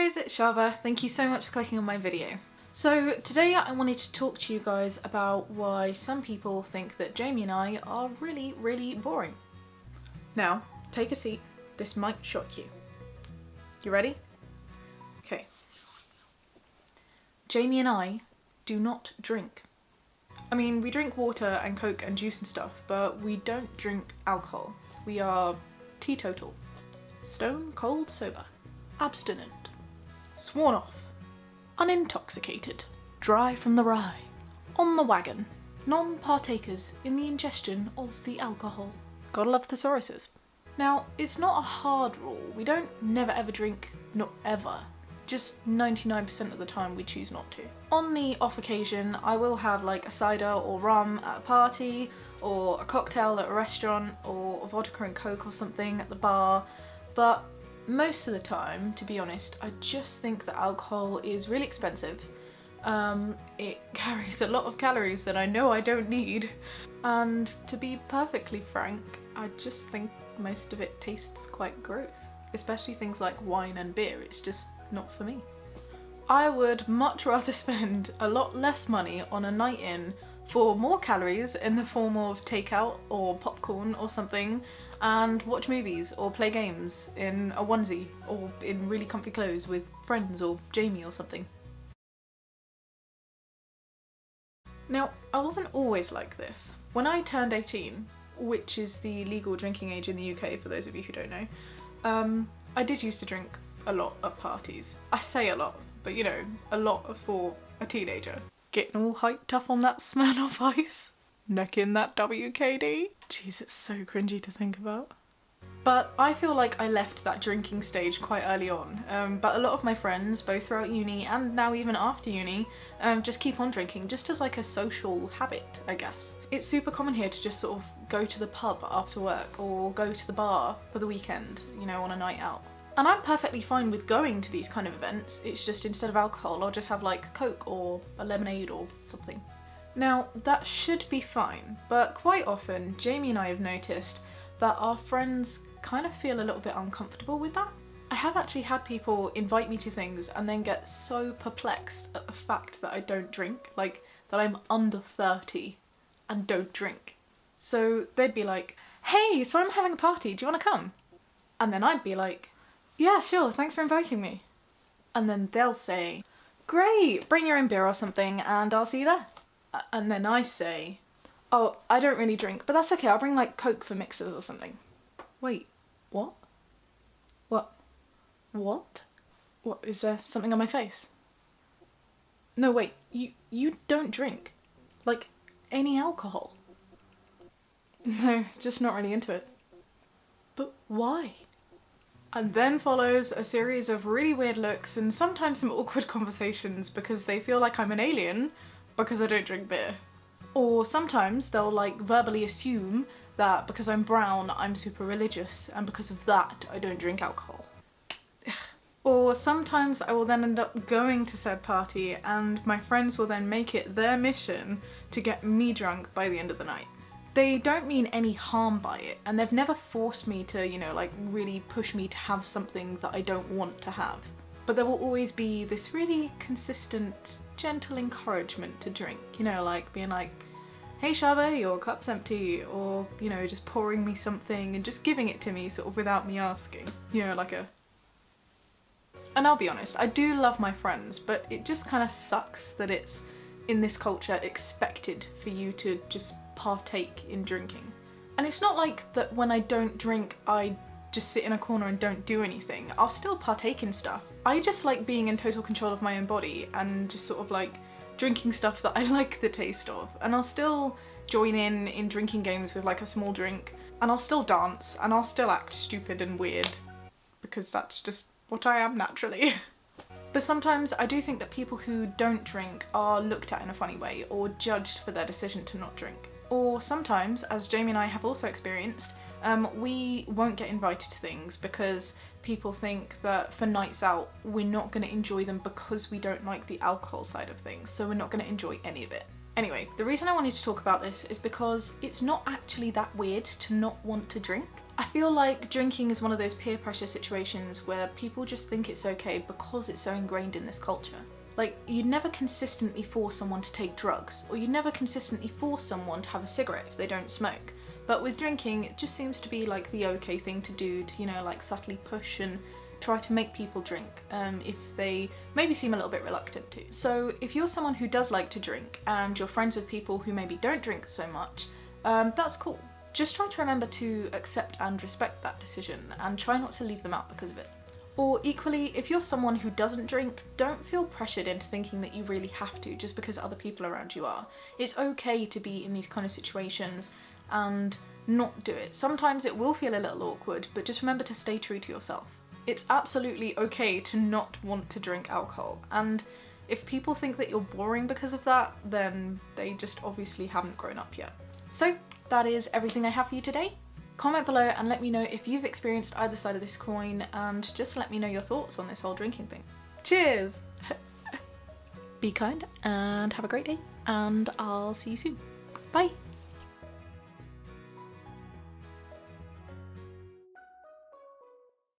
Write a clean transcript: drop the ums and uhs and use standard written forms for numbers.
guys, it's Shaaba. Thank you so much for clicking on my video. So today I wanted to talk to you guys about why some people think that Jamie and I are really boring. Now, take a seat. This might shock you. You ready? Okay. Jamie and I do not drink. I mean, we drink water and Coke and juice and stuff, but we don't drink alcohol. We are teetotal. Stone cold sober. Abstinent. Sworn off. Unintoxicated. Dry from the rye. On the wagon. Non-partakers in the ingestion of the alcohol. Gotta love thesauruses. Now, it's not a hard rule. We don't never ever drink, not ever. Just 99% of the time we choose not to. On the off occasion, I will have like a cider or rum at a party, or a cocktail at a restaurant, or a vodka and Coke or something at the bar, but most of the time, to be honest, I just think that alcohol is really expensive. It carries a lot of calories that I know I don't need, and to be perfectly frank, I just think most of it tastes quite gross. Especially things like wine and beer, it's just not for me. I would much rather spend a lot less money on a night in for more calories in the form of takeout or popcorn or something, and watch movies or play games in a onesie or in really comfy clothes with friends or Jamie or something. Now, I wasn't always like this. When I turned 18, which is the legal drinking age in the UK for those of you who don't know, I did used to drink a lot at parties. I say a lot, but you know, a lot for a teenager. Getting all hyped up on that Smirnoff Ice, necking that WKD. Jeez, it's so cringy to think about. But I feel like I left that drinking stage quite early on, but a lot of my friends, both throughout uni and now even after uni, just keep on drinking, just as like a social habit, I guess. It's super common here to just sort of go to the pub after work or go to the bar for the weekend, you know, on a night out. And I'm perfectly fine with going to these kind of events, it's just instead of alcohol I'll just have like Coke or a lemonade or something. Now, that should be fine, but quite often Jamie and I have noticed that our friends kind of feel a little bit uncomfortable with that. I have actually had people invite me to things and then get so perplexed at the fact that I don't drink, like that I'm under 30 and don't drink. So they'd be like, hey, so I'm having a party, do you want to come? And then I'd be like, yeah, sure, thanks for inviting me. And then they'll say, great, bring your own beer or something and I'll see you there. And then I say, oh, I don't really drink, but that's okay, I'll bring like Coke for mixers or something. Wait, what? What? What, is there something on my face? No, wait, you don't drink? Like, any alcohol? No, just not really into it. But why? And then follows a series of really weird looks and sometimes some awkward conversations because they feel like I'm an alien because I don't drink beer. Or sometimes they'll like verbally assume that because I'm brown I'm super religious and because of that I don't drink alcohol. Or sometimes I will then end up going to said party and my friends will then make it their mission to get me drunk by the end of the night. They don't mean any harm by it, and they've never forced me to, you know, like really push me to have something that I don't want to have. But there will always be this really consistent, gentle encouragement to drink, you know, like being like, hey Shaaba, your cup's empty, or, you know, just pouring me something and just giving it to me sort of without me asking, you know, like a... And I'll be honest, I do love my friends, but it just kind of sucks that it's, in this culture, expected for you to just partake in drinking. And it's not like that when I don't drink I just sit in a corner and don't do anything. I'll still partake in stuff. I just like being in total control of my own body and just sort of like drinking stuff that I like the taste of. And I'll still join in drinking games with like a small drink, and I'll still dance and I'll still act stupid and weird because that's just what I am naturally. But sometimes I do think that people who don't drink are looked at in a funny way or judged for their decision to not drink. Or sometimes, as Jamie and I have also experienced, we won't get invited to things because people think that for nights out we're not going to enjoy them because we don't like the alcohol side of things, so we're not going to enjoy any of it. Anyway, the reason I wanted to talk about this is because it's not actually that weird to not want to drink. I feel like drinking is one of those peer pressure situations where people just think it's okay because it's so ingrained in this culture. Like, you'd never consistently force someone to take drugs, or you'd never consistently force someone to have a cigarette if they don't smoke. But with drinking, it just seems to be like the okay thing to do to, you know, like subtly push and try to make people drink if they maybe seem a little bit reluctant to. So if you're someone who does like to drink and you're friends with people who maybe don't drink so much, that's cool. Just try to remember to accept and respect that decision and try not to leave them out because of it. Or equally, if you're someone who doesn't drink, don't feel pressured into thinking that you really have to just because other people around you are. It's okay to be in these kind of situations and not do it. Sometimes it will feel a little awkward, but just remember to stay true to yourself. It's absolutely okay to not want to drink alcohol, and if people think that you're boring because of that, then they just obviously haven't grown up yet. So that is everything I have for you today. Comment below and let me know if you've experienced either side of this coin, and just let me know your thoughts on this whole drinking thing. Cheers! Be kind and have a great day, and I'll see you soon. Bye!